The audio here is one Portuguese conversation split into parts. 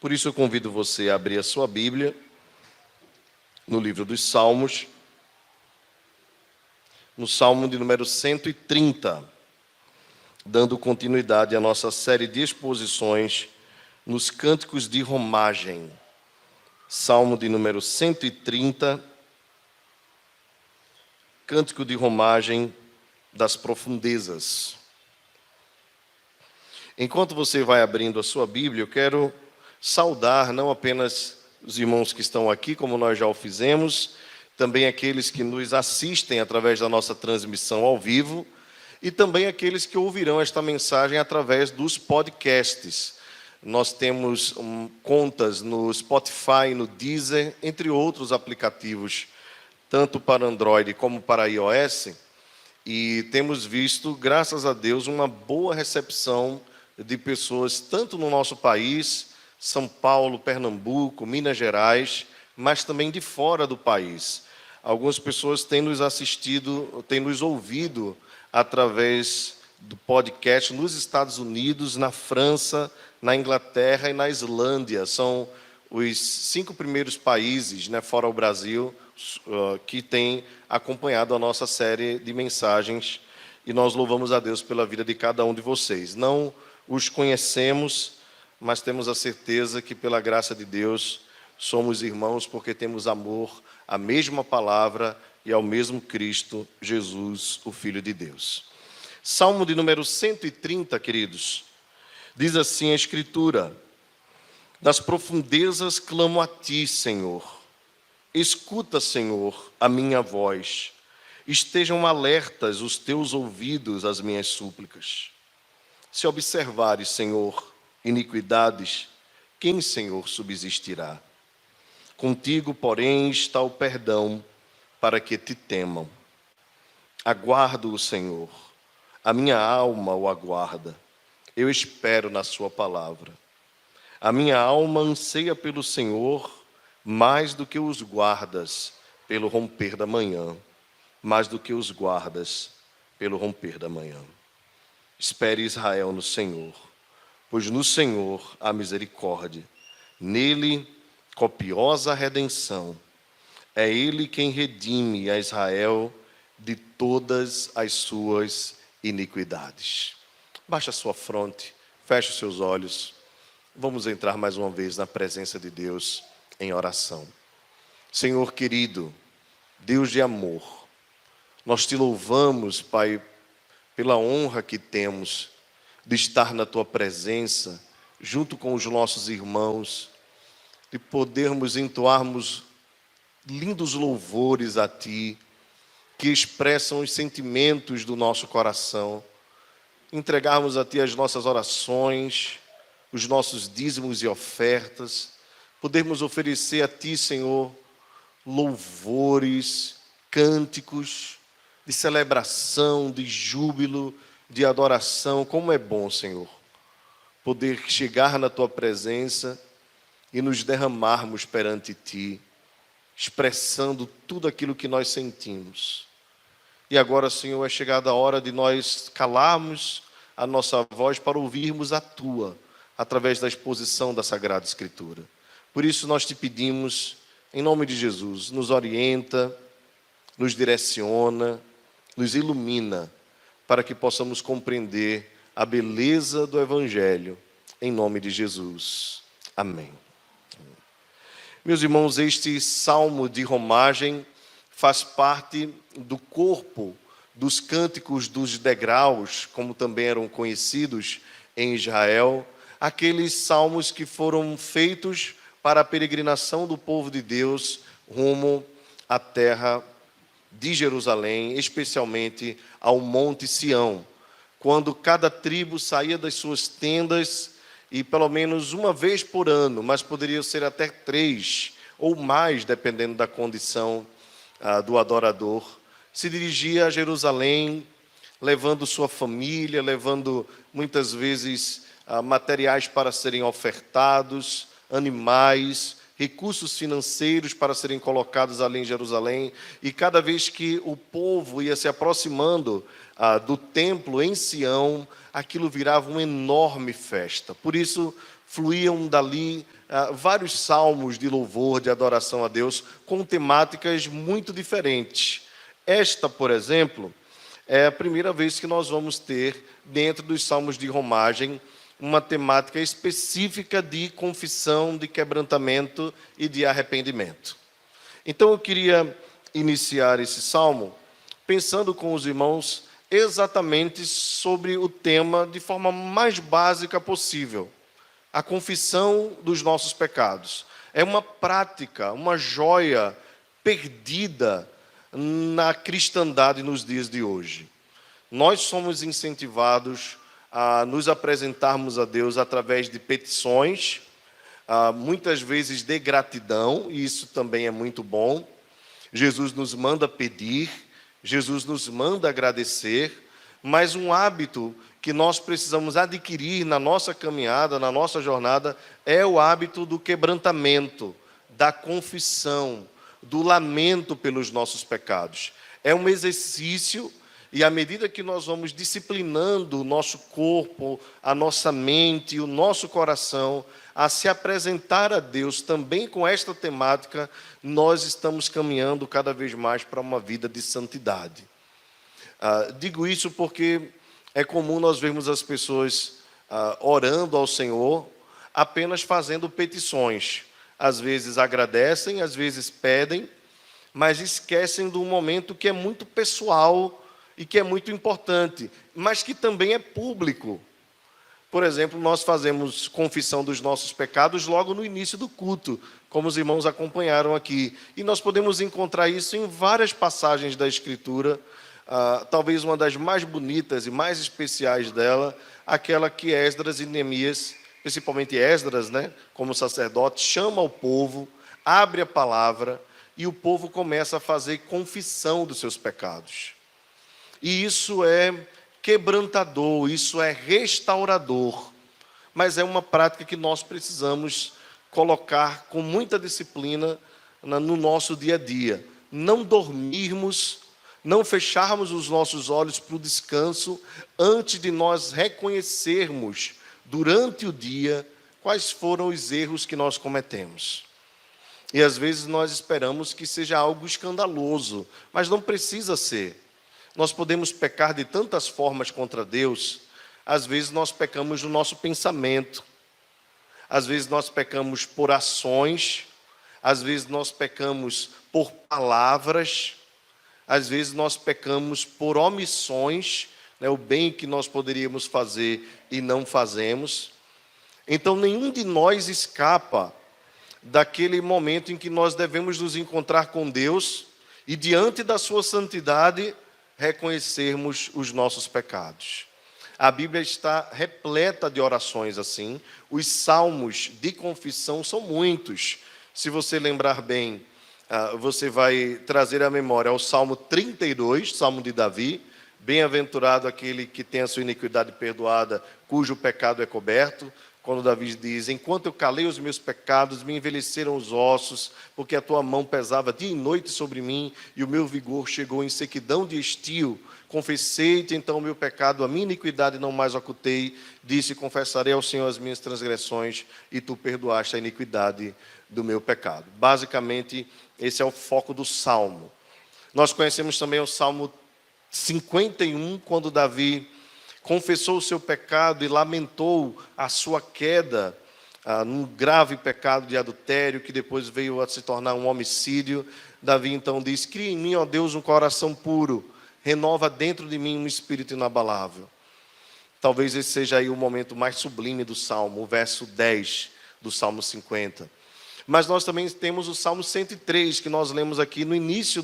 Por isso eu convido você a abrir a sua Bíblia no livro dos Salmos, no Salmo de número 130, dando continuidade à nossa série de exposições nos cânticos de romagem. Salmo de número 130, cântico de romagem das profundezas. Enquanto você vai abrindo a sua Bíblia, eu quero saudar não apenas os irmãos que estão aqui, como nós já o fizemos, também aqueles que nos assistem através da nossa transmissão ao vivo e também aqueles que ouvirão esta mensagem através dos podcasts. Nós temos contas no Spotify, no Deezer, entre outros aplicativos, tanto para Android como para iOS, e temos visto, graças a Deus, uma boa recepção de pessoas, tanto no nosso país, São Paulo, Pernambuco, Minas Gerais, mas também de fora do país. Algumas pessoas têm nos assistido, têm nos ouvido através do podcast nos Estados Unidos, na França, na Inglaterra e na Islândia. São os 5 primeiros países, fora o Brasil, que têm acompanhado a nossa série de mensagens, e nós louvamos a Deus pela vida de cada um de vocês. Não os conhecemos, mas temos a certeza que, pela graça de Deus, somos irmãos porque temos amor à mesma palavra e ao mesmo Cristo Jesus, o Filho de Deus. Salmo de número 130, queridos, diz assim a Escritura: das profundezas clamo a ti, Senhor. Escuta, Senhor, a minha voz. Estejam alertas os teus ouvidos às minhas súplicas. Se observares, Senhor, iniquidades, quem, Senhor, subsistirá? Contigo, porém, está o perdão, para que te temam. Aguardo o Senhor, a minha alma o aguarda. Eu espero na sua palavra. A minha alma anseia pelo Senhor, mais do que os guardas pelo romper da manhã, mais do que os guardas pelo romper da manhã. Espere Israel no Senhor, pois no Senhor há misericórdia, nele copiosa redenção. É ele quem redime a Israel de todas as suas iniquidades. Baixe a sua fronte, feche os seus olhos. Vamos entrar mais uma vez na presença de Deus em oração. Senhor querido, Deus de amor, nós te louvamos, Pai, pela honra que temos de estar na tua presença, junto com os nossos irmãos, de podermos entoarmos lindos louvores a ti, que expressam os sentimentos do nosso coração, entregarmos a ti as nossas orações, os nossos dízimos e ofertas, podermos oferecer a ti, Senhor, louvores, cânticos de celebração, de júbilo, de adoração. Como é bom, Senhor, poder chegar na tua presença e nos derramarmos perante ti, expressando tudo aquilo que nós sentimos. E agora, Senhor, é chegada a hora de nós calarmos a nossa voz para ouvirmos a tua, através da exposição da Sagrada Escritura. Por isso nós te pedimos, em nome de Jesus, nos orienta, nos direciona, nos ilumina, para que possamos compreender a beleza do Evangelho, em nome de Jesus. Amém. Meus irmãos, este salmo de romagem faz parte do corpo dos cânticos dos degraus, como também eram conhecidos em Israel, aqueles salmos que foram feitos para a peregrinação do povo de Deus rumo à terra de Jerusalém, especialmente ao Monte Sião, quando cada tribo saía das suas tendas e pelo menos uma vez por ano, mas poderia ser até 3 ou mais, dependendo da condição do adorador, se dirigia a Jerusalém, levando sua família, levando muitas vezes materiais para serem ofertados, animais, recursos financeiros para serem colocados ali em Jerusalém. E cada vez que o povo ia se aproximando do templo em Sião, aquilo virava uma enorme festa. Por isso fluíam dali vários salmos de louvor, de adoração a Deus, com temáticas muito diferentes. Esta, por exemplo, é a primeira vez que nós vamos ter, dentro dos salmos de romagem, uma temática específica de confissão, de quebrantamento e de arrependimento. Então eu queria iniciar esse salmo pensando com os irmãos exatamente sobre o tema de forma mais básica possível: a confissão dos nossos pecados. É uma prática, uma joia perdida na cristandade nos dias de hoje. Nós somos incentivados a nos apresentarmos a Deus através de petições, muitas vezes de gratidão, e isso também é muito bom. Jesus nos manda pedir, Jesus nos manda agradecer, mas um hábito que nós precisamos adquirir na nossa caminhada, na nossa jornada, é o hábito do quebrantamento, da confissão, do lamento pelos nossos pecados. É um exercício, e à medida que nós vamos disciplinando o nosso corpo, a nossa mente, o nosso coração a se apresentar a Deus também com esta temática, nós estamos caminhando cada vez mais para uma vida de santidade. Digo isso porque é comum nós vermos as pessoas orando ao Senhor, apenas fazendo petições. Às vezes agradecem, às vezes pedem, mas esquecem de um momento que é muito pessoal e que é muito importante, mas que também é público. Por exemplo, nós fazemos confissão dos nossos pecados logo no início do culto, como os irmãos acompanharam aqui. E nós podemos encontrar isso em várias passagens da Escritura. Talvez uma das mais bonitas e mais especiais dela, aquela que Esdras e Neemias, principalmente Esdras, como sacerdote, chama o povo, abre a palavra e o povo começa a fazer confissão dos seus pecados. E isso é quebrantador, isso é restaurador, mas é uma prática que nós precisamos colocar com muita disciplina no nosso dia a dia. Não dormirmos, não fecharmos os nossos olhos para o descanso antes de nós reconhecermos durante o dia quais foram os erros que nós cometemos. E às vezes nós esperamos que seja algo escandaloso, mas não precisa ser. Nós podemos pecar de tantas formas contra Deus. Às vezes nós pecamos no nosso pensamento, às vezes nós pecamos por ações, às vezes nós pecamos por palavras, às vezes nós pecamos por omissões, o bem que nós poderíamos fazer e não fazemos. Então nenhum de nós escapa daquele momento em que nós devemos nos encontrar com Deus e diante da sua santidade reconhecermos os nossos pecados. A Bíblia está repleta de orações assim. Os salmos de confissão são muitos. Se você lembrar bem, você vai trazer à memória o Salmo 32, Salmo de Davi. Bem-aventurado aquele que tem a sua iniquidade perdoada, cujo pecado é coberto. Quando Davi diz: enquanto eu calei os meus pecados, me envelheceram os ossos, porque a tua mão pesava dia e noite sobre mim, e o meu vigor chegou em sequidão de estio. Confessei-te então o meu pecado, a minha iniquidade não mais ocultei. Disse: confessarei ao Senhor as minhas transgressões, e tu perdoaste a iniquidade do meu pecado. Basicamente, esse é o foco do Salmo. Nós conhecemos também o Salmo 51, quando Davi confessou o seu pecado e lamentou a sua queda num grave pecado de adultério, que depois veio a se tornar um homicídio. Davi então diz: cria em mim, ó Deus, um coração puro, renova dentro de mim um espírito inabalável. Talvez esse seja aí o momento mais sublime do Salmo, o verso 10 do Salmo 50. Mas nós também temos o Salmo 103, que nós lemos aqui no início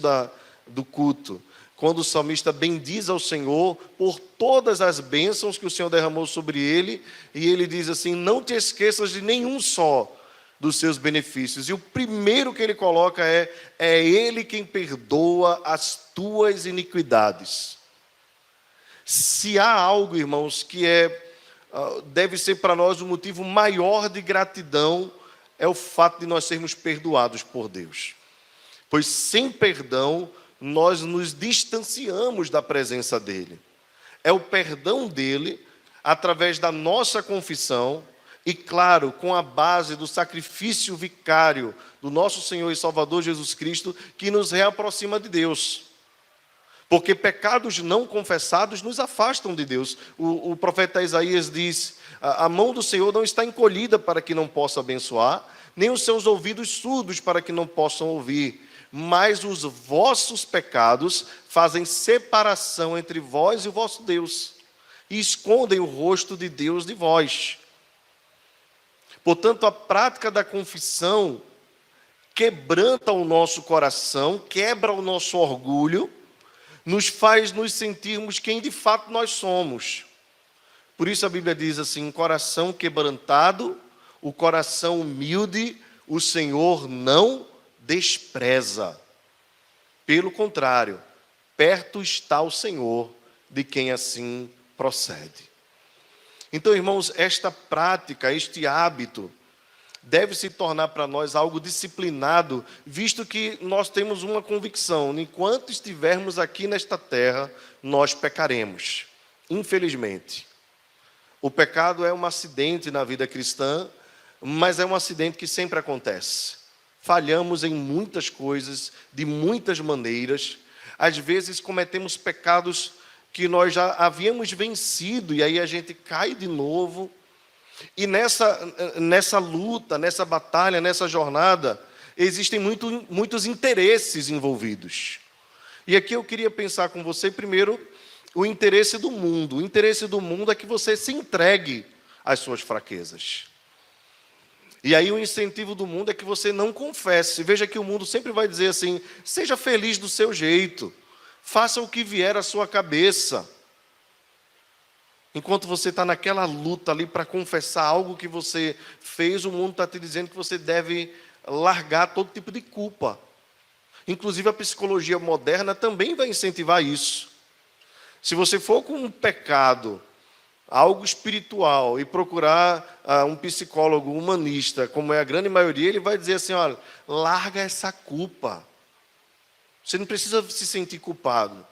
do culto, quando o salmista bendiz ao Senhor por todas as bênçãos que o Senhor derramou sobre ele, e ele diz assim: não te esqueças de nenhum só dos seus benefícios. E o primeiro que ele coloca é ele quem perdoa as tuas iniquidades. Se há algo, irmãos, que deve ser para nós um motivo maior de gratidão, é o fato de nós sermos perdoados por Deus. Pois sem perdão, nós nos distanciamos da presença dele. É o perdão dele, através da nossa confissão, E claro, com a base do sacrifício vicário do nosso Senhor e Salvador Jesus Cristo, que nos reaproxima de Deus. Porque pecados não confessados nos afastam de Deus. O profeta Isaías diz: a mão do Senhor não está encolhida para que não possa abençoar, nem os seus ouvidos surdos para que não possam ouvir. Mas os vossos pecados fazem separação entre vós e o vosso Deus, e escondem o rosto de Deus de vós. Portanto, a prática da confissão quebranta o nosso coração, quebra o nosso orgulho, nos faz nos sentirmos quem de fato nós somos. Por isso a Bíblia diz assim: coração quebrantado, o coração humilde, o Senhor não despreza. Pelo contrário, perto está o Senhor de quem assim procede. Então, irmãos, esta prática, este hábito, deve se tornar para nós algo disciplinado, visto que nós temos uma convicção: enquanto estivermos aqui nesta terra, nós pecaremos. Infelizmente. O pecado é um acidente na vida cristã, mas é um acidente que sempre acontece. Falhamos em muitas coisas, de muitas maneiras. Às vezes cometemos pecados que nós já havíamos vencido, e aí a gente cai de novo. E nessa luta, nessa batalha, nessa jornada, existem muitos interesses envolvidos. E aqui eu queria pensar com você, primeiro, o interesse do mundo. O interesse do mundo é que você se entregue às suas fraquezas. E aí o incentivo do mundo é que você não confesse. Veja que o mundo sempre vai dizer assim: seja feliz do seu jeito, faça o que vier à sua cabeça. Enquanto você está naquela luta ali para confessar algo que você fez, o mundo está te dizendo que você deve largar todo tipo de culpa. Inclusive a psicologia moderna também vai incentivar isso. Se você for com um pecado, algo espiritual, e procurar um psicólogo humanista, como é a grande maioria, ele vai dizer assim: olha, larga essa culpa. Você não precisa se sentir culpado.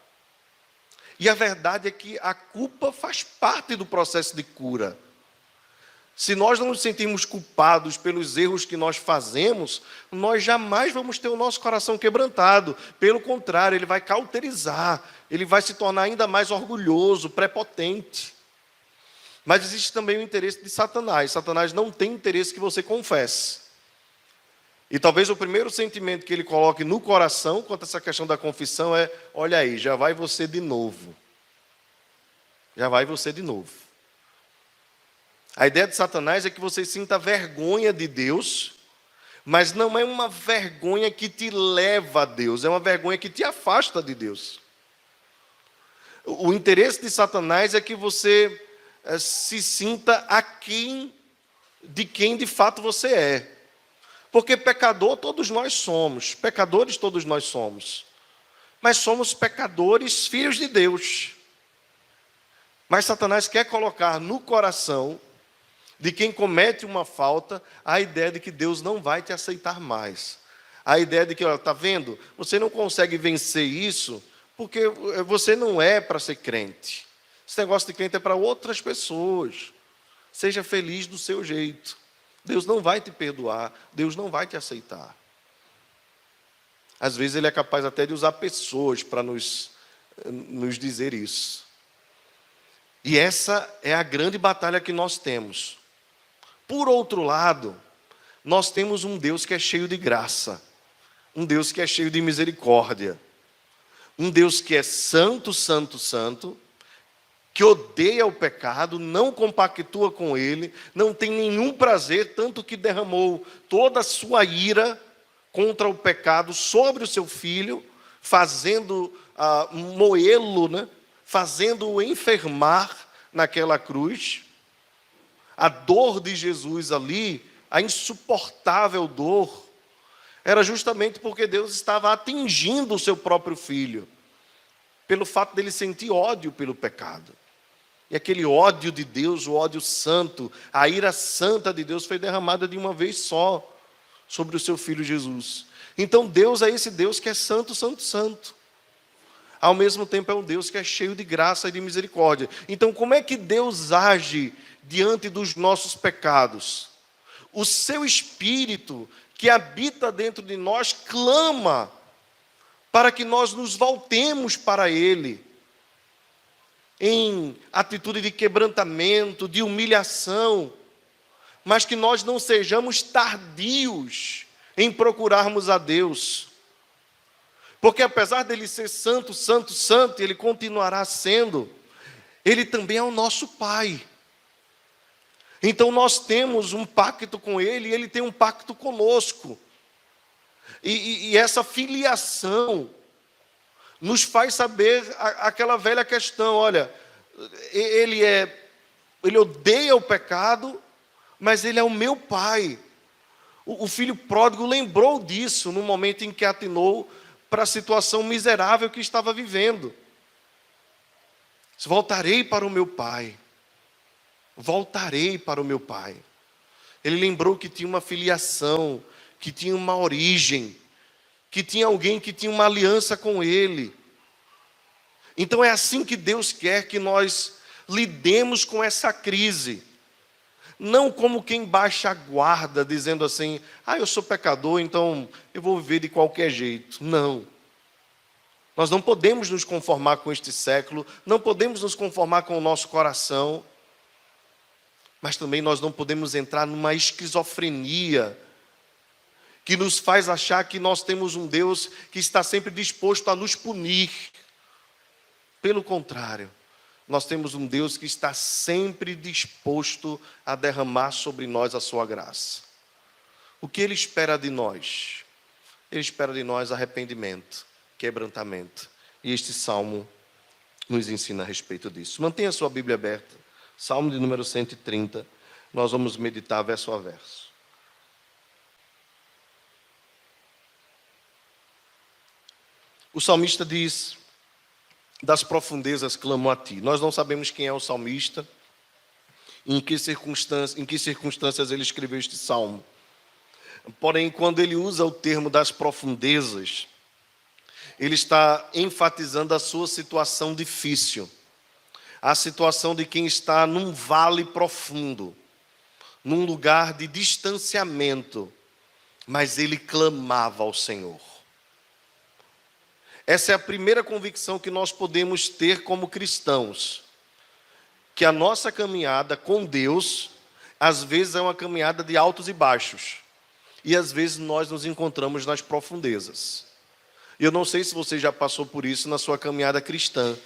E a verdade é que a culpa faz parte do processo de cura. Se nós não nos sentirmos culpados pelos erros que nós fazemos, nós jamais vamos ter o nosso coração quebrantado. Pelo contrário, ele vai cauterizar, ele vai se tornar ainda mais orgulhoso, prepotente. Mas existe também o interesse de Satanás. Satanás não tem interesse que você confesse. E talvez o primeiro sentimento que ele coloque no coração quanto a essa questão da confissão é: olha aí, já vai você de novo. Já vai você de novo. A ideia de Satanás é que você sinta vergonha de Deus, mas não é uma vergonha que te leva a Deus, é uma vergonha que te afasta de Deus. O interesse de Satanás é que você se sinta aquém de quem de fato você é. Porque pecador todos nós somos, pecadores todos nós somos. Mas somos pecadores, filhos de Deus. Mas Satanás quer colocar no coração de quem comete uma falta a ideia de que Deus não vai te aceitar mais. A ideia de que, olha, está vendo? Você não consegue vencer isso porque você não é para ser crente. Esse negócio de crente é para outras pessoas. Seja feliz do seu jeito. Deus não vai te perdoar, Deus não vai te aceitar. Às vezes ele é capaz até de usar pessoas para nos dizer isso. E essa é a grande batalha que nós temos. Por outro lado, nós temos um Deus que é cheio de graça, um Deus que é cheio de misericórdia, um Deus que é santo, santo, santo, que odeia o pecado, não compactua com ele, não tem nenhum prazer, tanto que derramou toda a sua ira contra o pecado sobre o seu filho, fazendo moê-lo, né? Fazendo-o enfermar naquela cruz. A dor de Jesus ali, a insuportável dor, era justamente porque Deus estava atingindo o seu próprio filho, pelo fato dele sentir ódio pelo pecado. E aquele ódio de Deus, o ódio santo, a ira santa de Deus foi derramada de uma vez só sobre o seu filho Jesus. Então Deus é esse Deus que é santo, santo, santo. ao mesmo tempo é um Deus que é cheio de graça e de misericórdia. Então, como é que Deus age diante dos nossos pecados? O seu Espírito, que habita dentro de nós, clama para que nós nos voltemos para Ele, em atitude de quebrantamento, de humilhação, mas que nós não sejamos tardios em procurarmos a Deus. Porque apesar dele ser santo, santo, santo, ele continuará sendo, ele também é o nosso Pai. Então nós temos um pacto com ele e ele tem um pacto conosco. E essa filiação nos faz saber aquela velha questão, olha, ele odeia o pecado, mas ele é o meu Pai. O filho pródigo lembrou disso no momento em que atinou para a situação miserável que estava vivendo. Voltarei para o meu Pai. Voltarei para o meu Pai. Ele lembrou que tinha uma filiação, que tinha uma origem, que tinha alguém que tinha uma aliança com ele. Então é assim que Deus quer que nós lidemos com essa crise. Não como quem baixa a guarda, dizendo assim, eu sou pecador, então eu vou viver de qualquer jeito. Não. Nós não podemos nos conformar com este século, não podemos nos conformar com o nosso coração, mas também nós não podemos entrar numa esquizofrenia que nos faz achar que nós temos um Deus que está sempre disposto a nos punir. Pelo contrário, nós temos um Deus que está sempre disposto a derramar sobre nós a sua graça. O que Ele espera de nós? Ele espera de nós arrependimento, quebrantamento. E este salmo nos ensina a respeito disso. Mantenha a sua Bíblia aberta. Salmo de número 130. Nós vamos meditar verso a verso. O salmista diz: das profundezas clamo a ti. Nós não sabemos quem é o salmista, em que circunstâncias ele escreveu este salmo. Porém, quando ele usa o termo das profundezas, ele está enfatizando a sua situação difícil, a situação de quem está num vale profundo, num lugar de distanciamento, mas ele clamava ao Senhor. Essa é a primeira convicção que nós podemos ter como cristãos, que a nossa caminhada com Deus, às vezes é uma caminhada de altos e baixos, e às vezes nós nos encontramos nas profundezas. Eu não sei se você já passou por isso na sua caminhada cristã,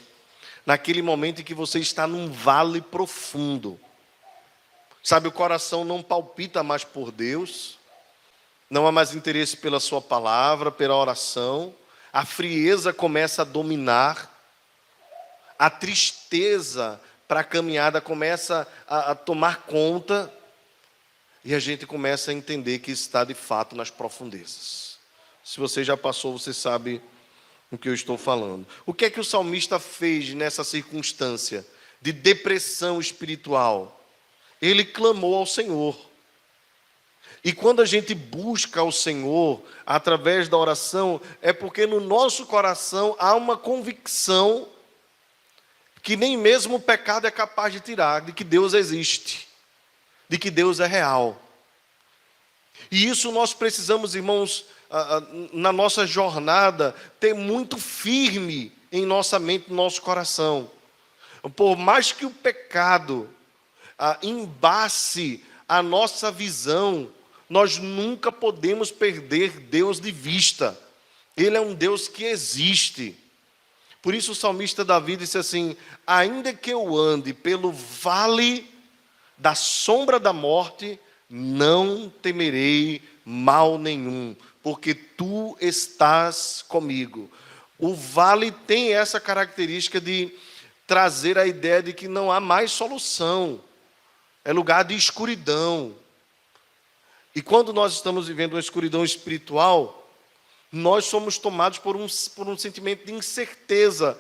naquele momento em que você está num vale profundo, sabe, o coração não palpita mais por Deus, não há mais interesse pela sua palavra, pela oração, a frieza começa a dominar, a tristeza para a caminhada começa a tomar conta, e a gente começa a entender que está de fato nas profundezas. Se você já passou, você sabe o que eu estou falando. O que é que o salmista fez nessa circunstância de depressão espiritual? Ele clamou ao Senhor. E quando a gente busca o Senhor através da oração, é porque no nosso coração há uma convicção que nem mesmo o pecado é capaz de tirar, de que Deus existe, de que Deus é real. E isso nós precisamos, irmãos, na nossa jornada, ter muito firme em nossa mente, no nosso coração. Por mais que o pecado embace a nossa visão, nós nunca podemos perder Deus de vista. Ele é um Deus que existe. Por isso o salmista Davi disse assim: ainda que eu ande pelo vale da sombra da morte, não temerei mal nenhum, porque tu estás comigo. O vale tem essa característica de trazer a ideia de que não há mais solução. É lugar de escuridão. E quando nós estamos vivendo uma escuridão espiritual, nós somos tomados por um sentimento de incerteza.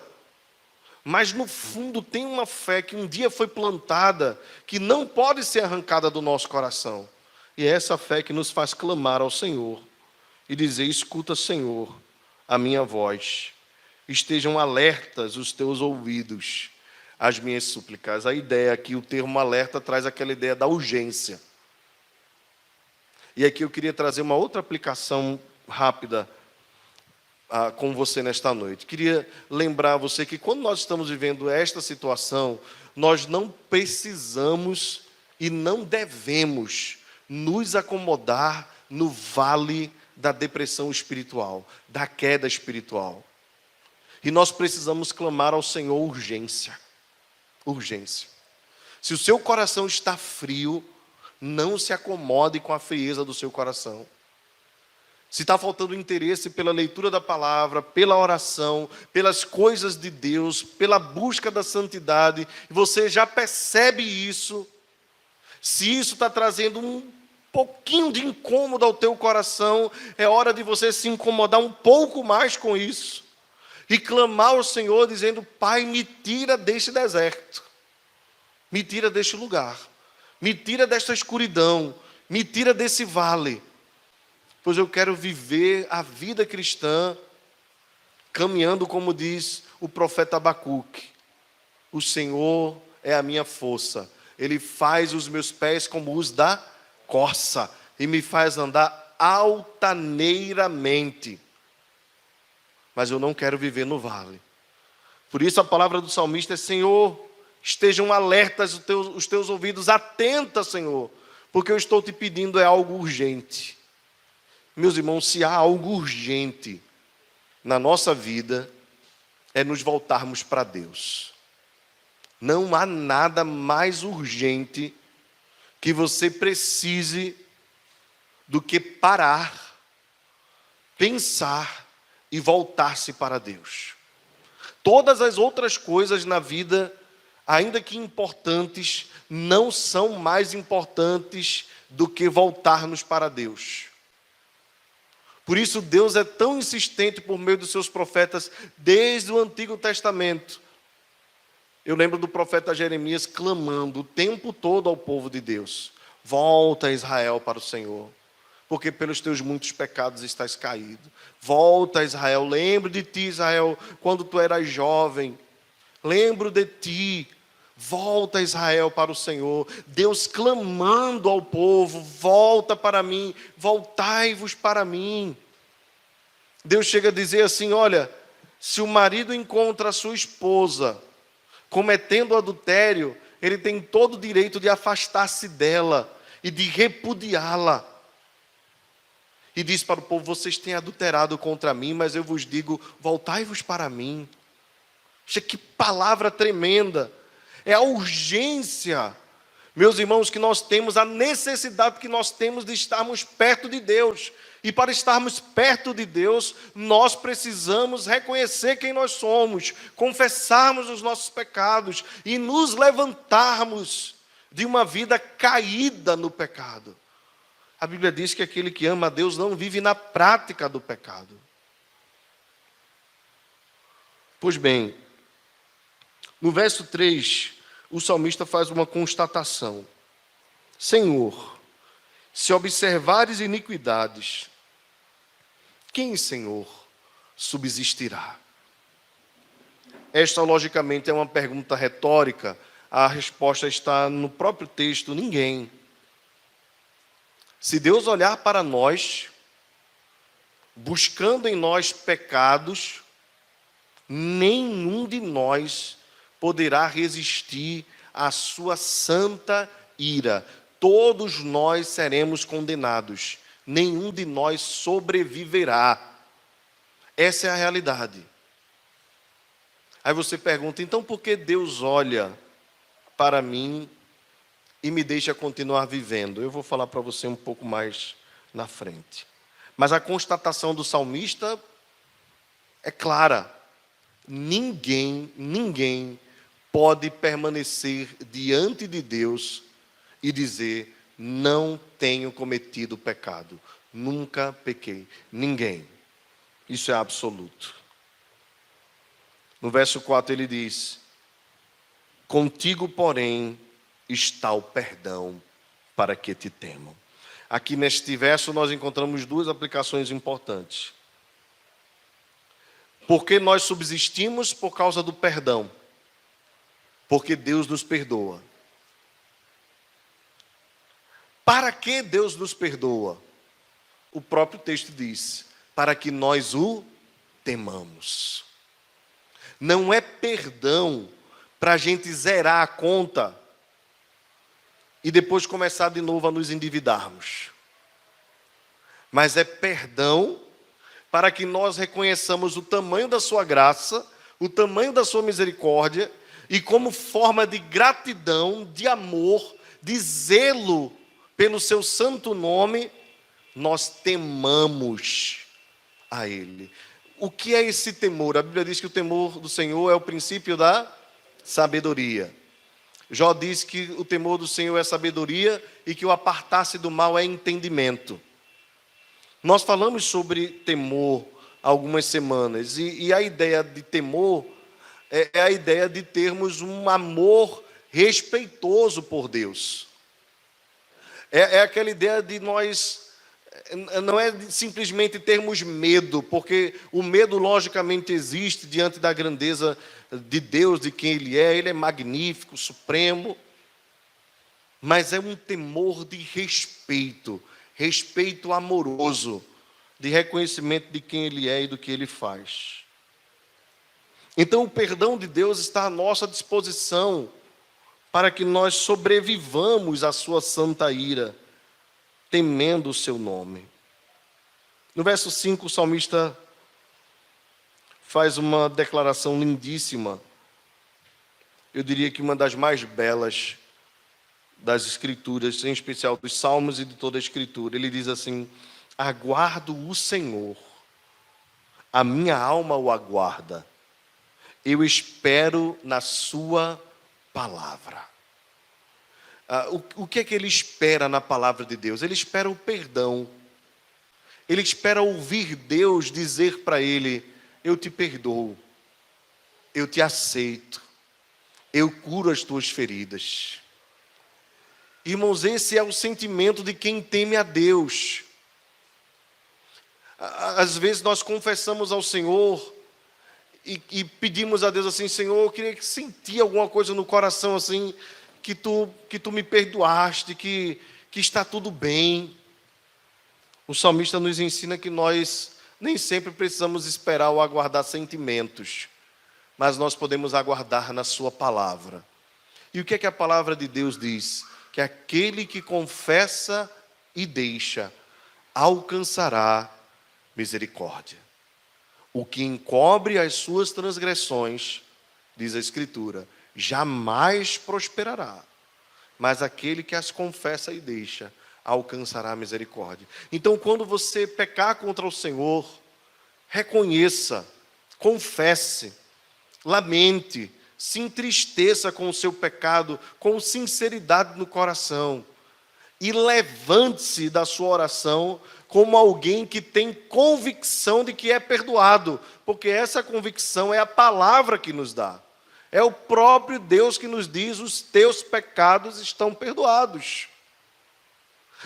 Mas no fundo tem uma fé que um dia foi plantada, que não pode ser arrancada do nosso coração. E é essa fé que nos faz clamar ao Senhor e dizer: escuta, Senhor, a minha voz. estejam alertas os teus ouvidos às minhas súplicas. A ideia aqui, o termo alerta, traz aquela ideia da urgência. E aqui eu queria trazer uma outra aplicação rápida com você nesta noite. Queria lembrar você que quando nós estamos vivendo esta situação, nós não precisamos e não devemos nos acomodar no vale da depressão espiritual, da queda espiritual. E nós precisamos clamar ao Senhor urgência. Urgência. Se o seu coração está frio, não se acomode com a frieza do seu coração. Se está faltando interesse pela leitura da palavra, pela oração, pelas coisas de Deus, pela busca da santidade, você já percebe isso. Se isso está trazendo um pouquinho de incômodo ao teu coração, é hora de você se incomodar um pouco mais com isso. E clamar ao Senhor dizendo: Pai, me tira deste deserto. Me tira deste lugar. Me tira desta escuridão. Me tira desse vale. Pois eu quero viver a vida cristã caminhando como diz o profeta Abacuque. O Senhor é a minha força. Ele faz os meus pés como os da corça e me faz andar altaneiramente. Mas eu não quero viver no vale. Por isso a palavra do salmista é: Senhor, estejam alertas os teus ouvidos, atenta, Senhor, porque eu estou te pedindo é algo urgente. Meus irmãos, se há algo urgente na nossa vida, é nos voltarmos para Deus. Não há nada mais urgente que você precise do que parar, pensar e voltar-se para Deus. Todas as outras coisas na vida, ainda que importantes, não são mais importantes do que voltar-nos para Deus. Por isso Deus é tão insistente por meio dos seus profetas desde o Antigo Testamento. Eu lembro do profeta Jeremias clamando o tempo todo ao povo de Deus: volta, Israel, para o Senhor, porque pelos teus muitos pecados estás caído. Volta, Israel, lembro de ti, Israel, quando tu eras jovem. Lembro de ti. Volta, Israel, para o Senhor. Deus clamando ao povo: volta para mim, voltai-vos para mim. Deus chega a dizer assim: olha, se o marido encontra a sua esposa cometendo adultério, ele tem todo o direito de afastar-se dela e de repudiá-la. E diz para o povo: vocês têm adulterado contra mim, mas eu vos digo, voltai-vos para mim. Que palavra tremenda! É a urgência, meus irmãos, que nós temos, a necessidade que nós temos de estarmos perto de Deus. E para estarmos perto de Deus, nós precisamos reconhecer quem nós somos, confessarmos os nossos pecados e nos levantarmos de uma vida caída no pecado. A Bíblia diz que aquele que ama a Deus não vive na prática do pecado. Pois bem, no verso 3, o salmista faz uma constatação: Senhor, se observares iniquidades, quem, Senhor, subsistirá? Esta, logicamente, é uma pergunta retórica. A resposta está no próprio texto: ninguém. Se Deus olhar para nós, buscando em nós pecados, nenhum de nós poderá resistir à sua santa ira. Todos nós seremos condenados. Nenhum de nós sobreviverá. Essa é a realidade. Aí você pergunta: então por que Deus olha para mim e me deixa continuar vivendo? Eu vou falar para você um pouco mais na frente. Mas a constatação do salmista é clara: ninguém pode permanecer diante de Deus e dizer: não tenho cometido pecado, nunca pequei. Ninguém. Isso é absoluto. No verso 4 ele diz: contigo, porém, está o perdão para que te temam. Aqui neste verso nós encontramos duas aplicações importantes. Porque nós subsistimos por causa do perdão. Porque Deus nos perdoa. Para que Deus nos perdoa? O próprio texto diz: para que nós o temamos. Não é perdão para a gente zerar a conta e depois começar de novo a nos endividarmos. Mas é perdão para que nós reconheçamos o tamanho da sua graça, o tamanho da sua misericórdia, e como forma de gratidão, de amor, de zelo pelo seu santo nome, nós temamos a Ele. O que é esse temor? A Bíblia diz que o temor do Senhor é o princípio da sabedoria. Jó diz que o temor do Senhor é sabedoria e que o apartar-se do mal é entendimento. Nós falamos sobre temor há algumas semanas, e a ideia de temor é a ideia de termos um amor respeitoso por Deus. É aquela ideia de nós, não é simplesmente termos medo, porque o medo logicamente existe diante da grandeza de Deus, de quem Ele é magnífico, supremo, mas é um temor de respeito, respeito amoroso, de reconhecimento de quem Ele é e do que Ele faz. Então o perdão de Deus está à nossa disposição, para que nós sobrevivamos à sua santa ira, temendo o seu nome. No verso 5, o salmista faz uma declaração lindíssima, eu diria que uma das mais belas das Escrituras, em especial dos Salmos e de toda a Escritura. Ele diz assim: aguardo o Senhor, a minha alma o aguarda, eu espero na sua palavra. O que é que ele espera na palavra de Deus? Ele espera o perdão. Ele espera ouvir Deus dizer para ele: eu te perdoo, eu te aceito, eu curo as tuas feridas. Irmãos, esse é o sentimento de quem teme a Deus. Às vezes nós confessamos ao Senhor e pedimos a Deus assim: Senhor, eu queria sentir alguma coisa no coração assim, que tu me perdoaste, que está tudo bem. O salmista nos ensina que nós nem sempre precisamos esperar ou aguardar sentimentos, mas nós podemos aguardar na sua palavra. E o que é que a palavra de Deus diz? Que aquele que confessa e deixa alcançará misericórdia. O que encobre as suas transgressões, diz a Escritura, jamais prosperará, mas aquele que as confessa e deixa alcançará misericórdia. Então, quando você pecar contra o Senhor, reconheça, confesse, lamente, se entristeça com o seu pecado, com sinceridade no coração, e levante-se da sua oração como alguém que tem convicção de que é perdoado, porque essa convicção é a palavra que nos dá. É o próprio Deus que nos diz: os teus pecados estão perdoados.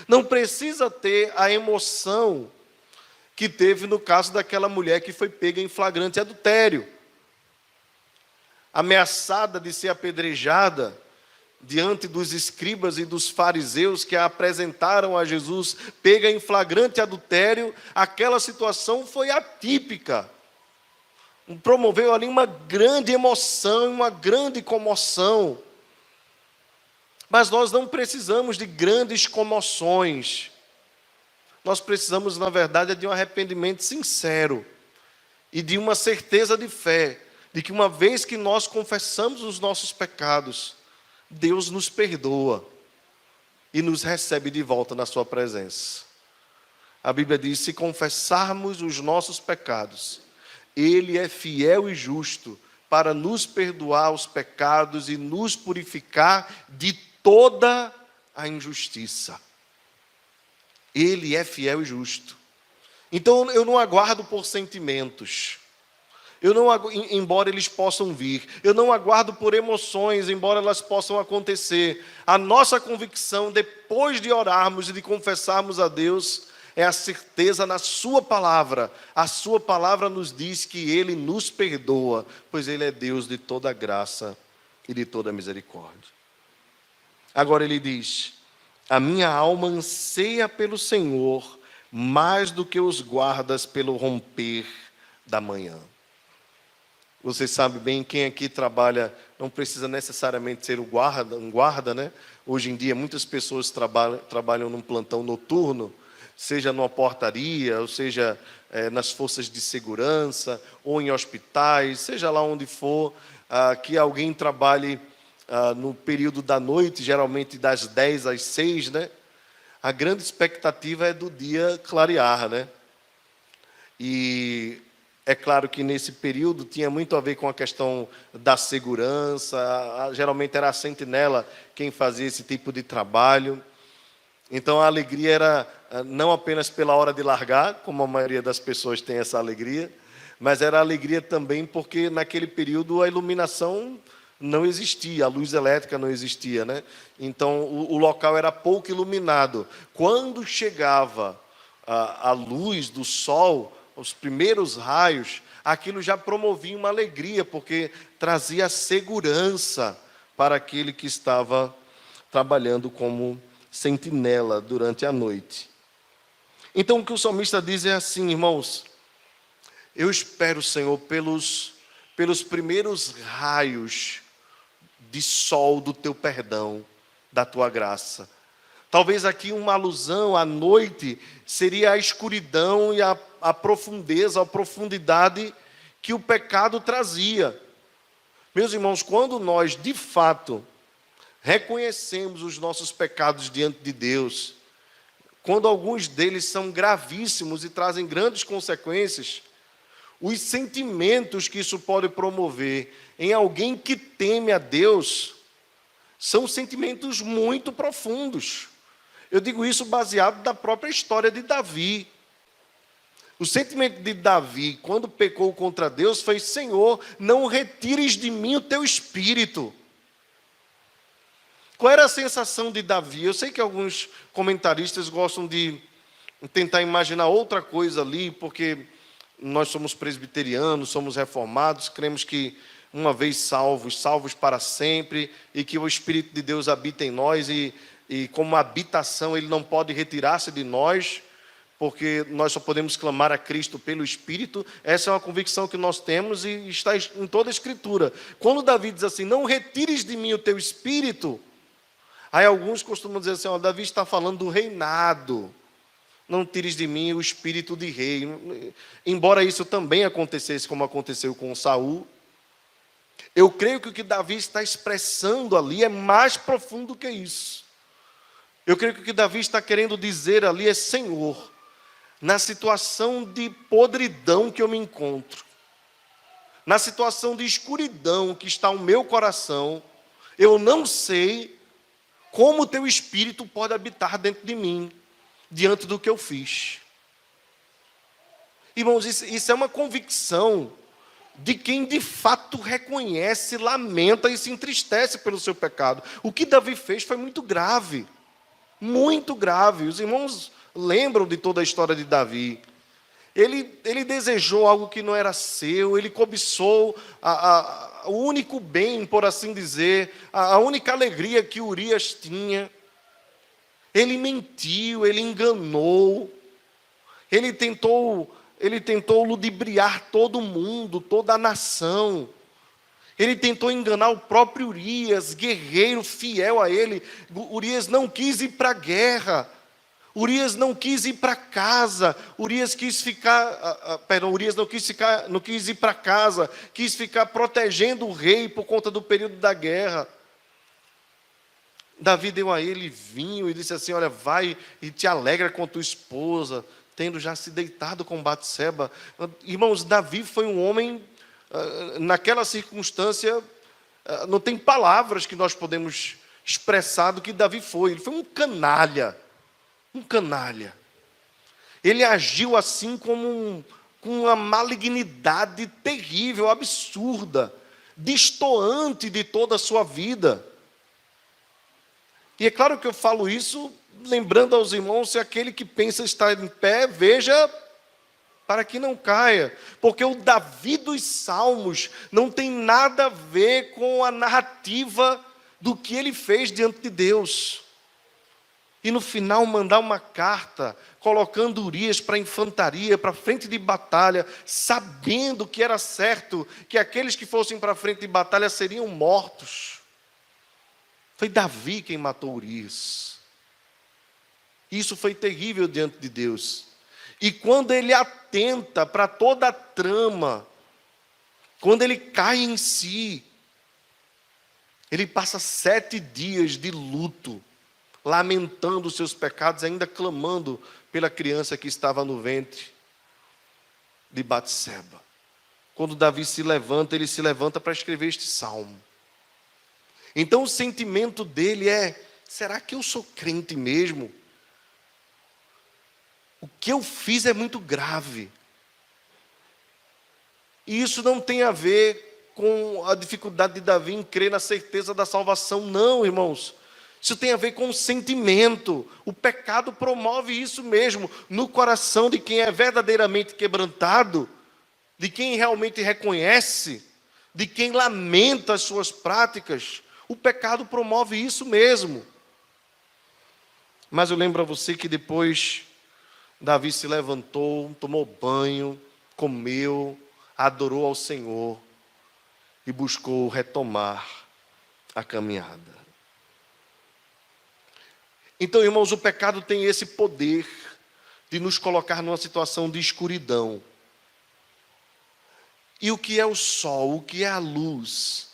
Não precisa ter a emoção que teve no caso daquela mulher que foi pega em flagrante adultério, ameaçada de ser apedrejada diante dos escribas e dos fariseus que a apresentaram a Jesus, pega em flagrante adultério. Aquela situação foi atípica, promoveu ali uma grande emoção, uma grande comoção. Mas nós não precisamos de grandes comoções. Nós precisamos, na verdade, de um arrependimento sincero e de uma certeza de fé, de que uma vez que nós confessamos os nossos pecados, Deus nos perdoa e nos recebe de volta na sua presença. A Bíblia diz: se confessarmos os nossos pecados, Ele é fiel e justo para nos perdoar os pecados e nos purificar de toda a injustiça. Ele é fiel e justo. Então eu não aguardo por sentimentos. Embora eles possam vir. Eu não aguardo por emoções, embora elas possam acontecer. A nossa convicção, depois de orarmos e de confessarmos a Deus, é a certeza na sua palavra. A sua palavra nos diz que Ele nos perdoa, pois Ele é Deus de toda graça e de toda misericórdia. Agora ele diz: a minha alma anseia pelo Senhor, mais do que os guardas pelo romper da manhã. Você sabe bem, quem aqui trabalha, não precisa necessariamente ser um guarda, né? Hoje em dia, muitas pessoas trabalham num plantão noturno, seja numa portaria, ou seja, nas forças de segurança, ou em hospitais, seja lá onde for, que alguém trabalhe no período da noite, geralmente das 10 às 6, né? A grande expectativa é do dia clarear, né? E é claro que nesse período tinha muito a ver com a questão da segurança, geralmente era a sentinela quem fazia esse tipo de trabalho. Então a alegria era não apenas pela hora de largar, como a maioria das pessoas tem essa alegria, mas era alegria também porque naquele período a iluminação não existia, a luz elétrica não existia, né? Então o local era pouco iluminado. Quando chegava a luz do sol, os primeiros raios, aquilo já promovia uma alegria, porque trazia segurança para aquele que estava trabalhando como sentinela durante a noite. Então o que o salmista diz é assim, irmãos: eu espero, Senhor, pelos primeiros raios de sol do teu perdão, da tua graça. Talvez aqui uma alusão à noite seria a escuridão e a profundeza, a profundidade que o pecado trazia. Meus irmãos, quando nós de fato reconhecemos os nossos pecados diante de Deus, quando alguns deles são gravíssimos e trazem grandes consequências, os sentimentos que isso pode promover em alguém que teme a Deus são sentimentos muito profundos. Eu digo isso baseado na própria história de Davi. O sentimento de Davi, quando pecou contra Deus, foi: Senhor, não retires de mim o teu espírito. Qual era a sensação de Davi? Eu sei que alguns comentaristas gostam de tentar imaginar outra coisa ali, porque nós somos presbiterianos, somos reformados, cremos que uma vez salvos, salvos para sempre, e que o Espírito de Deus habita em nós, e como habitação ele não pode retirar-se de nós, porque nós só podemos clamar a Cristo pelo Espírito. Essa é uma convicção que nós temos e está em toda a Escritura. Quando Davi diz assim: não retires de mim o teu Espírito, aí alguns costumam dizer assim: Davi está falando do reinado. Não tires de mim o espírito de rei. Embora isso também acontecesse, como aconteceu com Saul, eu creio que o que Davi está expressando ali é mais profundo que isso. Eu creio que o que Davi está querendo dizer ali é: Senhor, na situação de podridão que eu me encontro, na situação de escuridão que está o meu coração, eu não sei como o teu Espírito pode habitar dentro de mim, diante do que eu fiz. Irmãos, isso é uma convicção de quem de fato reconhece, lamenta e se entristece pelo seu pecado. O que Davi fez foi muito grave. Muito grave. Os irmãos lembram de toda a história de Davi. Ele desejou algo que não era seu, ele cobiçou o único bem, por assim dizer, a única alegria que Urias tinha. Ele mentiu, ele enganou, ele tentou ludibriar todo mundo, toda a nação. Ele tentou enganar o próprio Urias, guerreiro fiel a ele. Urias não quis ir para a guerra. Urias não quis ir para casa. Urias não quis ir para casa. Quis ficar protegendo o rei por conta do período da guerra. Davi deu a ele vinho e disse assim: olha, vai e te alegra com tua esposa, tendo já se deitado com Batseba. Irmãos, Davi foi um homem, naquela circunstância, não tem palavras que nós podemos expressar do que Davi foi. Ele foi um canalha. Um canalha. Ele agiu assim com uma malignidade terrível, absurda, destoante de toda a sua vida. E é claro que eu falo isso lembrando aos irmãos, se aquele que pensa estar em pé, veja para que não caia, porque o Davi dos Salmos não tem nada a ver com a narrativa do que ele fez diante de Deus. E no final mandar uma carta, colocando Urias para a infantaria, para a frente de batalha, sabendo que era certo que aqueles que fossem para a frente de batalha seriam mortos. Foi Davi quem matou Urias. Isso foi terrível diante de Deus. E quando ele atenta para toda a trama, quando ele cai em si, ele passa 7 dias de luto, lamentando os seus pecados, ainda clamando pela criança que estava no ventre de Batseba. Quando Davi se levanta, ele se levanta para escrever este salmo. Então o sentimento dele é: será que eu sou crente mesmo? O que eu fiz é muito grave. E isso não tem a ver com a dificuldade de Davi em crer na certeza da salvação, não, irmãos. Isso tem a ver com o sentimento. O pecado promove isso mesmo no coração de quem é verdadeiramente quebrantado, de quem realmente reconhece, de quem lamenta as suas práticas. O pecado promove isso mesmo. Mas eu lembro a você que depois Davi se levantou, tomou banho, comeu, adorou ao Senhor e buscou retomar a caminhada. Então, irmãos, o pecado tem esse poder de nos colocar numa situação de escuridão. E o que é o sol, o que é a luz?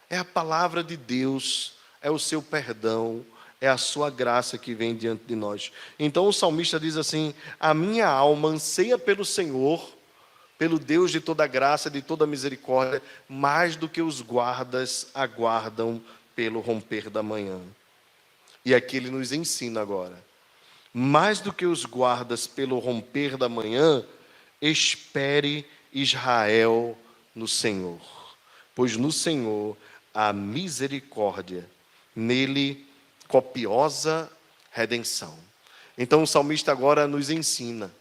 É a palavra de Deus, é o seu perdão, é a sua graça que vem diante de nós. Então o salmista diz assim: a minha alma anseia pelo Senhor, pelo Deus de toda graça, de toda misericórdia, mais do que os guardas aguardam pelo romper da manhã. E aqui ele nos ensina agora: mais do que os guardas pelo romper da manhã, espere Israel no Senhor, pois no Senhor há misericórdia, nele copiosa redenção. Então o salmista agora nos ensina.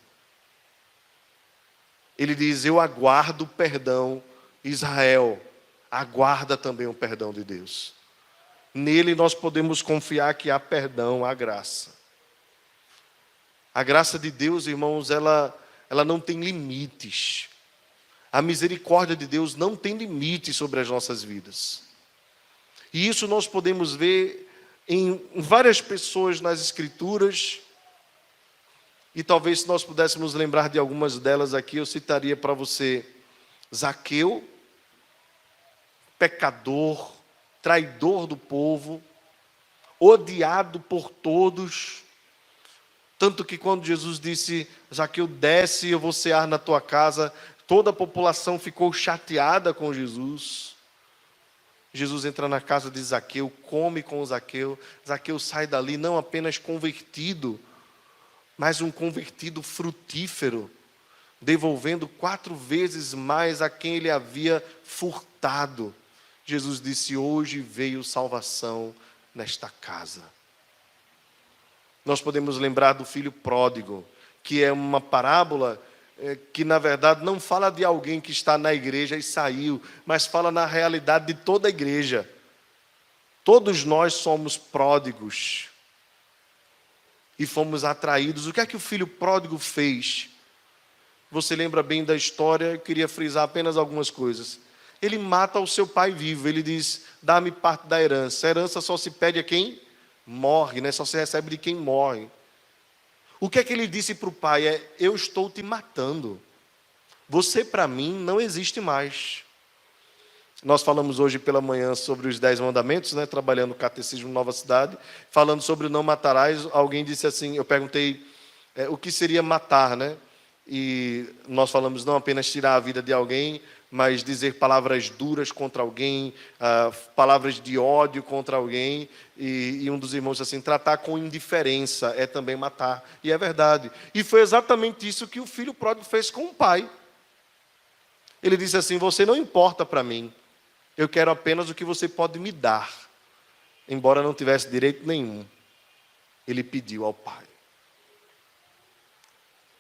Ele diz: eu aguardo o perdão. Israel, aguarda também o perdão de Deus. Nele nós podemos confiar que há perdão, há graça. A graça de Deus, irmãos, ela não tem limites. A misericórdia de Deus não tem limites sobre as nossas vidas. E isso nós podemos ver em várias pessoas nas Escrituras. E talvez, se nós pudéssemos lembrar de algumas delas aqui, eu citaria para você Zaqueu, pecador, traidor do povo, odiado por todos. Tanto que quando Jesus disse: Zaqueu, desce, eu vou cear na tua casa, toda a população ficou chateada com Jesus. Jesus entra na casa de Zaqueu, come com Zaqueu. Zaqueu sai dali não apenas convertido, mas um convertido frutífero, devolvendo 4 vezes mais a quem ele havia furtado. Jesus disse: hoje veio salvação nesta casa. Nós podemos lembrar do filho pródigo, que é uma parábola que na verdade não fala de alguém que está na igreja e saiu, mas fala na realidade de toda a igreja. Todos nós somos pródigos e fomos atraídos. O que é que o filho pródigo fez? Você lembra bem da história? Eu queria frisar apenas algumas coisas. Ele mata o seu pai vivo. Ele diz: dá-me parte da herança. A herança só se pede a quem morre, né? Só se recebe de quem morre. O que é que ele disse para o pai? Eu estou te matando. Você para mim não existe mais. Nós falamos hoje pela manhã sobre os 10 mandamentos, né? Trabalhando o Catecismo Nova Cidade, falando sobre o não matarás. Alguém disse assim, eu perguntei o que seria matar, né? E nós falamos não apenas tirar a vida de alguém, mas dizer palavras duras contra alguém, palavras de ódio contra alguém. E um dos irmãos disse assim: tratar com indiferença é também matar. E é verdade. E foi exatamente isso que o filho pródigo fez com o pai. Ele disse assim: você não importa para mim, eu quero apenas o que você pode me dar, embora não tivesse direito nenhum. ele pediu ao Pai.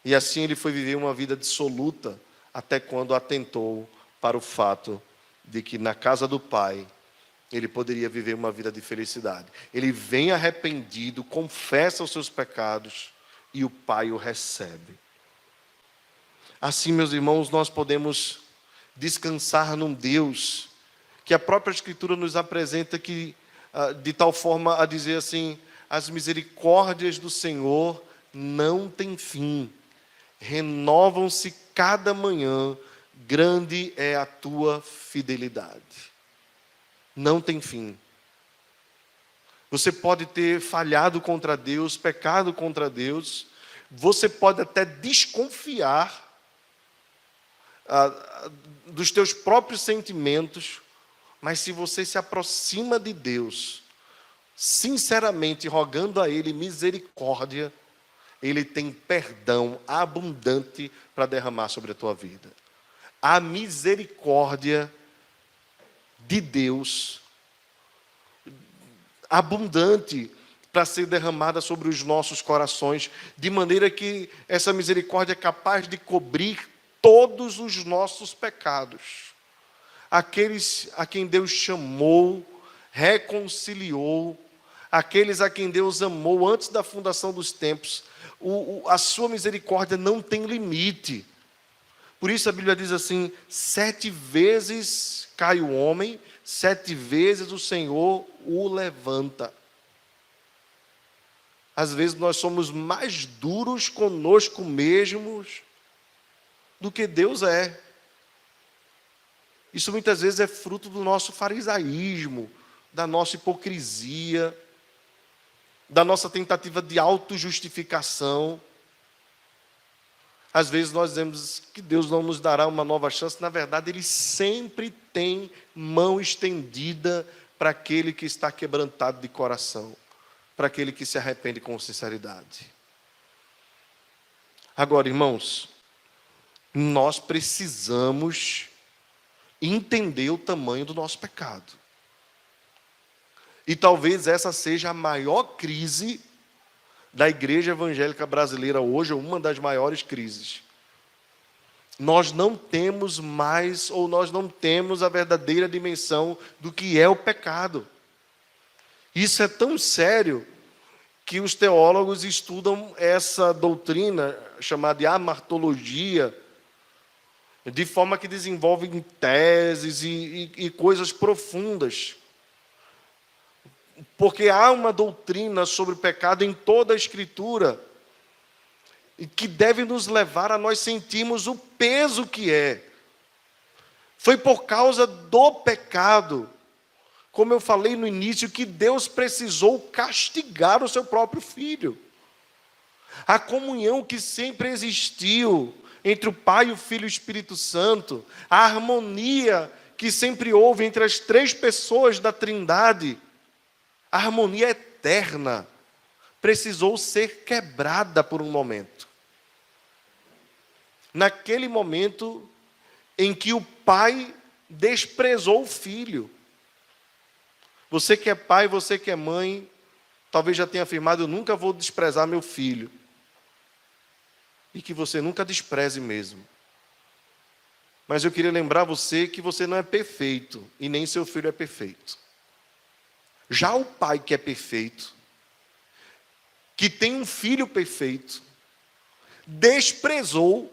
E assim ele foi viver uma vida dissoluta, até quando atentou para o fato de que na casa do Pai ele poderia viver uma vida de felicidade. Ele vem arrependido, confessa os seus pecados e o Pai o recebe. Assim, meus irmãos, nós podemos descansar num Deus que a própria Escritura nos apresenta que, de tal forma a dizer assim, as misericórdias do Senhor não têm fim, renovam-se cada manhã, grande é a tua fidelidade. Não tem fim. Você pode ter falhado contra Deus, pecado contra Deus, você pode até desconfiar dos teus próprios sentimentos, mas se você se aproxima de Deus, sinceramente rogando a Ele misericórdia, Ele tem perdão abundante para derramar sobre a tua vida. A misericórdia de Deus, abundante para ser derramada sobre os nossos corações, de maneira que essa misericórdia é capaz de cobrir todos os nossos pecados. Aqueles a quem Deus chamou, reconciliou, aqueles a quem Deus amou antes da fundação dos tempos, a sua misericórdia não tem limite. Por isso a Bíblia diz assim: 7 vezes cai o homem, 7 vezes o Senhor o levanta. Às vezes nós somos mais duros conosco mesmos do que Deus é. Isso muitas vezes é fruto do nosso farisaísmo, da nossa hipocrisia, da nossa tentativa de autojustificação. Às vezes nós dizemos que Deus não nos dará uma nova chance. Na verdade, Ele sempre tem mão estendida para aquele que está quebrantado de coração, para aquele que se arrepende com sinceridade. Agora, irmãos, nós precisamos entender o tamanho do nosso pecado. E talvez essa seja a maior crise da igreja evangélica brasileira hoje, ou uma das maiores crises. Nós não temos mais, ou nós não temos a verdadeira dimensão do que é o pecado. Isso é tão sério que os teólogos estudam essa doutrina chamada de amartologia, de forma que desenvolvem teses e coisas profundas. Porque há uma doutrina sobre o pecado em toda a Escritura, que deve nos levar a nós sentirmos o peso que é. Foi por causa do pecado, como eu falei no início, que Deus precisou castigar o seu próprio Filho. A comunhão que sempre existiu entre o Pai, o Filho e o Espírito Santo, a harmonia que sempre houve entre as 3 pessoas da Trindade, a harmonia eterna, precisou ser quebrada por um momento. Naquele momento em que o Pai desprezou o Filho. Você que é pai, você que é mãe, talvez já tenha afirmado: eu nunca vou desprezar meu filho. E que você nunca despreze mesmo. Mas eu queria lembrar você que você não é perfeito, e nem seu filho é perfeito. Já o pai que é perfeito, que tem um filho perfeito, desprezou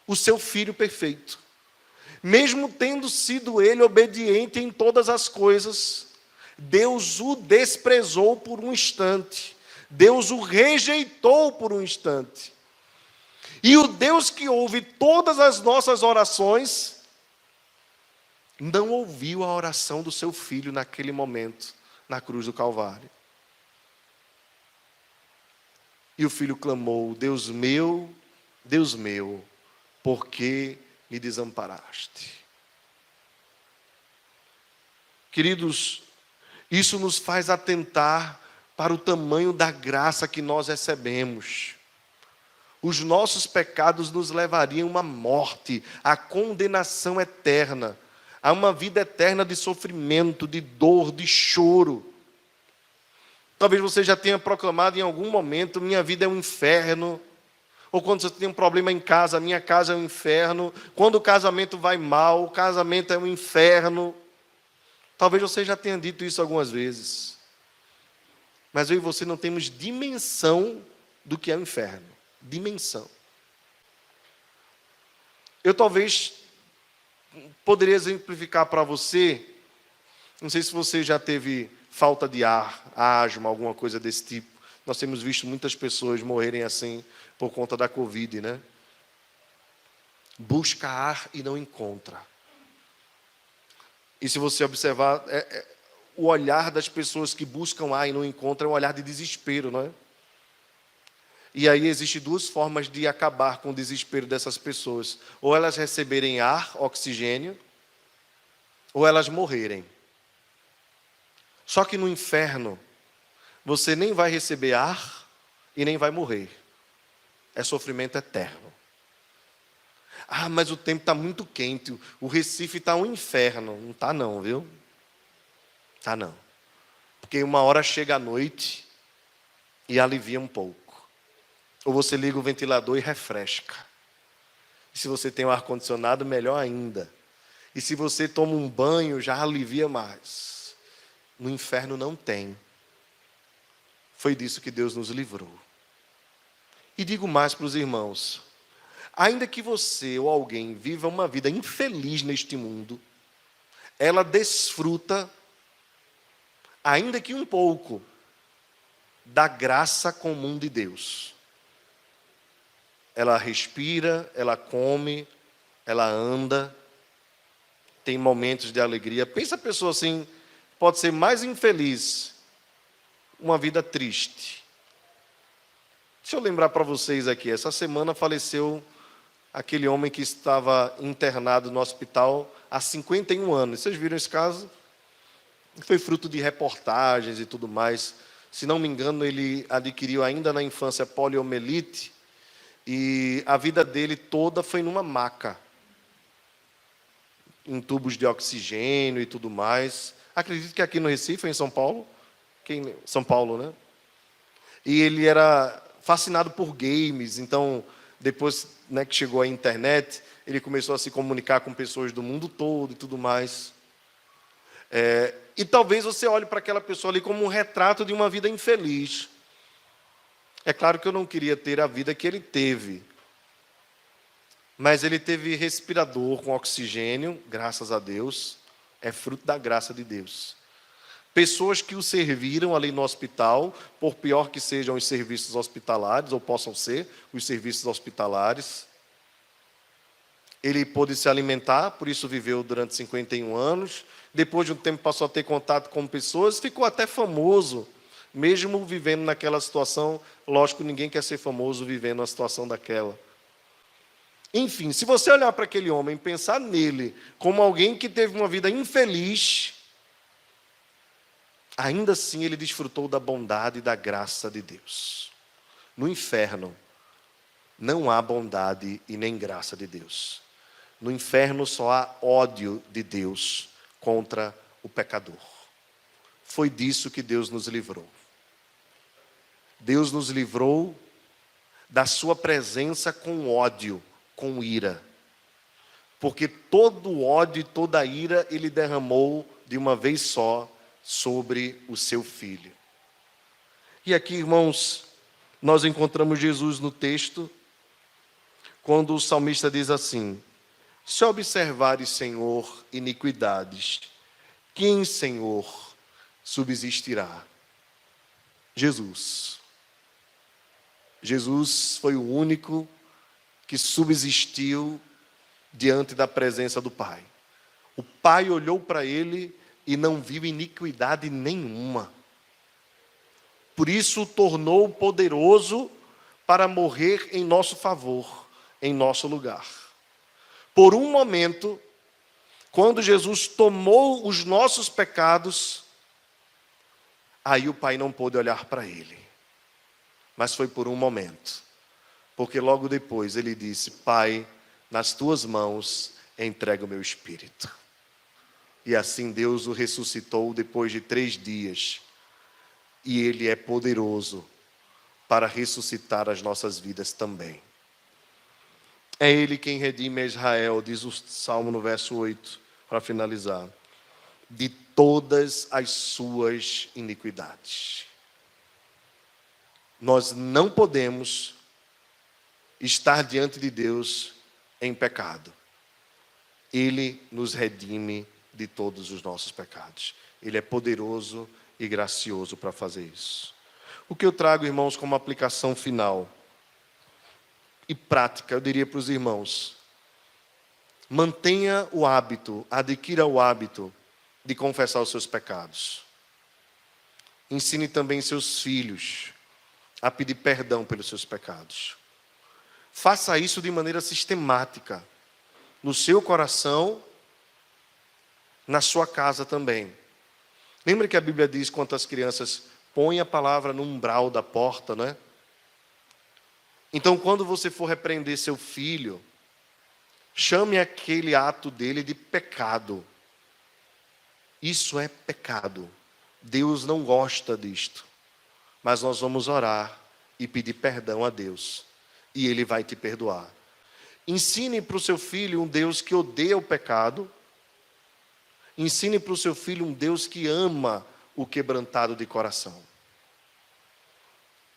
o seu filho perfeito. Mesmo tendo sido ele obediente em todas as coisas, Deus o desprezou por um instante. Deus o rejeitou por um instante. E o Deus que ouve todas as nossas orações, não ouviu a oração do seu filho naquele momento, na cruz do Calvário. E o filho clamou: Deus meu, por que me desamparaste? Queridos, isso nos faz atentar para o tamanho da graça que nós recebemos. Os nossos pecados nos levariam à morte, à condenação eterna, a uma vida eterna de sofrimento, de dor, de choro. Talvez você já tenha proclamado em algum momento: minha vida é um inferno. Ou quando você tem um problema em casa: minha casa é um inferno. Quando o casamento vai mal, o casamento é um inferno. Talvez você já tenha dito isso algumas vezes. Mas eu e você não temos dimensão do que é o inferno. Dimensão. Eu talvez poderia exemplificar para você, não sei se você já teve falta de ar, asma, alguma coisa desse tipo. Nós temos visto muitas pessoas morrerem assim por conta da Covid, né? Busca ar e não encontra. E se você observar, o olhar das pessoas que buscam ar e não encontram é um olhar de desespero, não é? E aí existem duas formas de acabar com o desespero dessas pessoas: ou elas receberem ar, oxigênio, ou elas morrerem. Só que no inferno, você nem vai receber ar e nem vai morrer. É sofrimento eterno. Ah, mas o tempo está muito quente, o Recife está um inferno. Não está não, viu? Está não. Porque uma hora chega a noite e alivia um pouco. Ou você liga o ventilador e refresca. E se você tem um ar-condicionado, melhor ainda. E se você toma um banho, já alivia mais. No inferno não tem. Foi disso que Deus nos livrou. E digo mais para os irmãos: ainda que você ou alguém viva uma vida infeliz neste mundo, ela desfruta, ainda que um pouco, da graça comum de Deus. Ela respira, ela come, ela anda, tem momentos de alegria. Pensa a pessoa assim, pode ser mais infeliz, uma vida triste. Deixa eu lembrar para vocês aqui, essa semana faleceu aquele homem que estava internado no hospital há 51 anos. Vocês viram esse caso? Foi fruto de reportagens e tudo mais. Se não me engano, ele adquiriu ainda na infância poliomielite, e a vida dele toda foi numa maca, em tubos de oxigênio e tudo mais. Acredito que aqui no Recife, em São Paulo. São Paulo, né? E ele era fascinado por games, então, depois, né, que chegou a internet, ele começou a se comunicar com pessoas do mundo todo e tudo mais. E talvez você olhe para aquela pessoa ali como um retrato de uma vida infeliz. É claro que eu não queria ter a vida que ele teve, mas ele teve respirador com oxigênio, graças a Deus, é fruto da graça de Deus. Pessoas que o serviram ali no hospital, por pior que sejam os serviços hospitalares, ou possam ser os serviços hospitalares. Ele pôde se alimentar, por isso viveu durante 51 anos. Depois de um tempo passou a ter contato com pessoas, ficou até famoso, mesmo vivendo naquela situação. Lógico, ninguém quer ser famoso vivendo uma situação daquela. Enfim, se você olhar para aquele homem e pensar nele como alguém que teve uma vida infeliz, ainda assim ele desfrutou da bondade e da graça de Deus. No inferno, não há bondade e nem graça de Deus. No inferno só há ódio de Deus contra o pecador. Foi disso que Deus nos livrou. Deus nos livrou da sua presença com ódio, com ira. Porque todo ódio e toda ira ele derramou de uma vez só sobre o seu filho. E aqui, irmãos, nós encontramos Jesus no texto, quando o salmista diz assim: se observares, Senhor, iniquidades, quem, Senhor, subsistirá? Jesus. Jesus foi o único que subsistiu diante da presença do Pai. O Pai olhou para ele e não viu iniquidade nenhuma. Por isso o tornou poderoso para morrer em nosso favor, em nosso lugar. Por um momento, quando Jesus tomou os nossos pecados, aí o Pai não pôde olhar para ele. Mas foi por um momento. Porque logo depois ele disse: Pai, nas tuas mãos entrego o meu espírito. E assim Deus o ressuscitou depois de 3 dias. e Ele é poderoso para ressuscitar as nossas vidas também. É Ele quem redime a Israel, diz o Salmo no verso 8, para finalizar, de todas as suas iniquidades. Nós não podemos estar diante de Deus em pecado. Ele nos redime de todos os nossos pecados. Ele é poderoso e gracioso para fazer isso. O que eu trago, irmãos, como aplicação final e prática, eu diria para os irmãos: mantenha o hábito, adquira o hábito de confessar os seus pecados. Ensine também seus filhos a pedir perdão pelos seus pecados. Faça isso de maneira sistemática, no seu coração, na sua casa também. Lembra que a Bíblia diz, quanto às crianças, põe a palavra no umbral da porta, né? Então, quando você for repreender seu filho, chame aquele ato dele de pecado. Isso é pecado. Deus não gosta disto. Mas nós vamos orar e pedir perdão a Deus. E Ele vai te perdoar. Ensine para o seu filho um Deus que odeia o pecado. Ensine para o seu filho um Deus que ama o quebrantado de coração.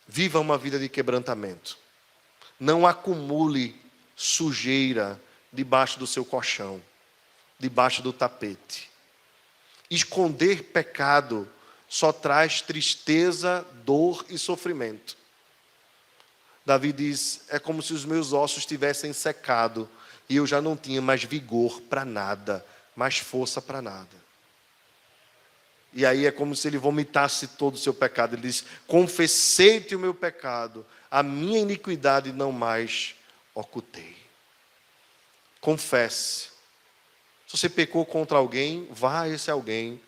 Viva uma vida de quebrantamento. Não acumule sujeira debaixo do seu colchão, debaixo do tapete. Esconder pecado só traz tristeza, dor e sofrimento. Davi diz, é como se os meus ossos tivessem secado e eu já não tinha mais vigor para nada, mais força para nada. E aí é como se ele vomitasse todo o seu pecado. Ele diz, confessei-te o meu pecado, a minha iniquidade não mais ocultei. Confesse. Se você pecou contra alguém, vá a esse alguém.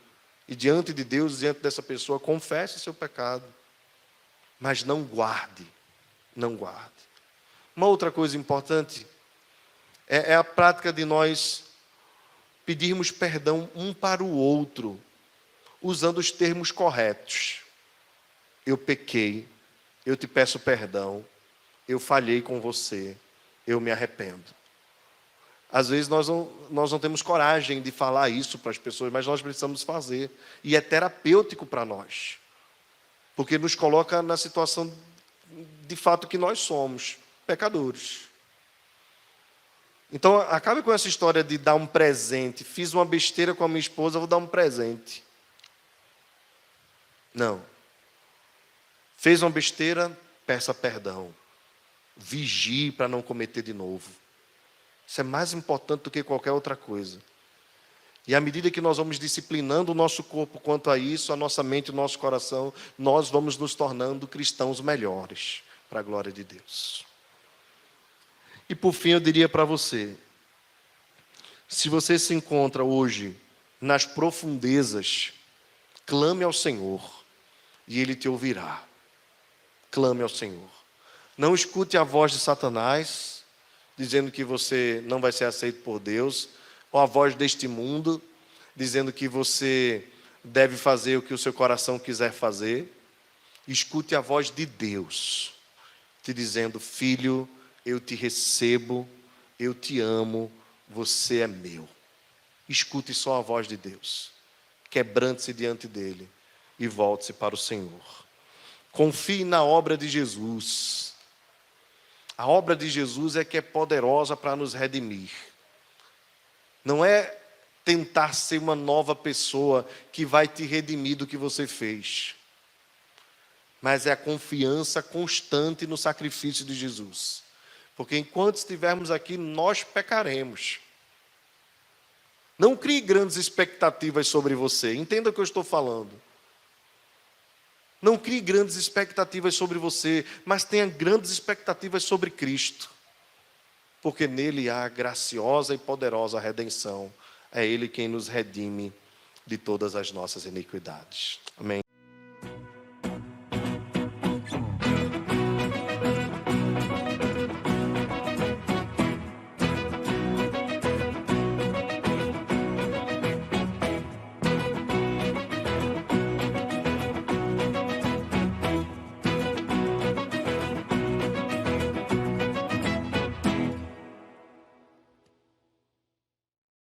E diante de Deus, diante dessa pessoa, confesse o seu pecado. Mas não guarde. Não guarde. Uma outra coisa importante é a prática de nós pedirmos perdão um para o outro, usando os termos corretos. Eu pequei, eu te peço perdão, eu falhei com você, eu me arrependo. Às vezes nós não temos coragem de falar isso para as pessoas, mas nós precisamos fazer. E é terapêutico para nós, porque nos coloca na situação de fato que nós somos, pecadores. Então, acabe com essa história de dar um presente. Fiz uma besteira com a minha esposa, vou dar um presente. Não. Fez uma besteira, peça perdão. Vigie para não cometer de novo. Isso é mais importante do que qualquer outra coisa. E à medida que nós vamos disciplinando o nosso corpo quanto a isso, a nossa mente e o nosso coração, nós vamos nos tornando cristãos melhores, para a glória de Deus. E por fim eu diria para você, se você se encontra hoje nas profundezas, clame ao Senhor e Ele te ouvirá. Clame ao Senhor. Não escute a voz de Satanás, dizendo que você não vai ser aceito por Deus, ou a voz deste mundo, dizendo que você deve fazer o que o seu coração quiser fazer. Escute a voz de Deus, te dizendo, filho, eu te recebo, eu te amo, você é meu. Escute só a voz de Deus. Quebrante-se diante dele e volte-se para o Senhor. Confie na obra de Jesus. A obra de Jesus é que é poderosa para nos redimir. Não é tentar ser uma nova pessoa que vai te redimir do que você fez. Mas é a confiança constante no sacrifício de Jesus. Porque enquanto estivermos aqui, nós pecaremos. Não crie grandes expectativas sobre você. Entenda o que eu estou falando. Não crie grandes expectativas sobre você, mas tenha grandes expectativas sobre Cristo. Porque nele há graciosa e poderosa redenção. É Ele quem nos redime de todas as nossas iniquidades. Amém.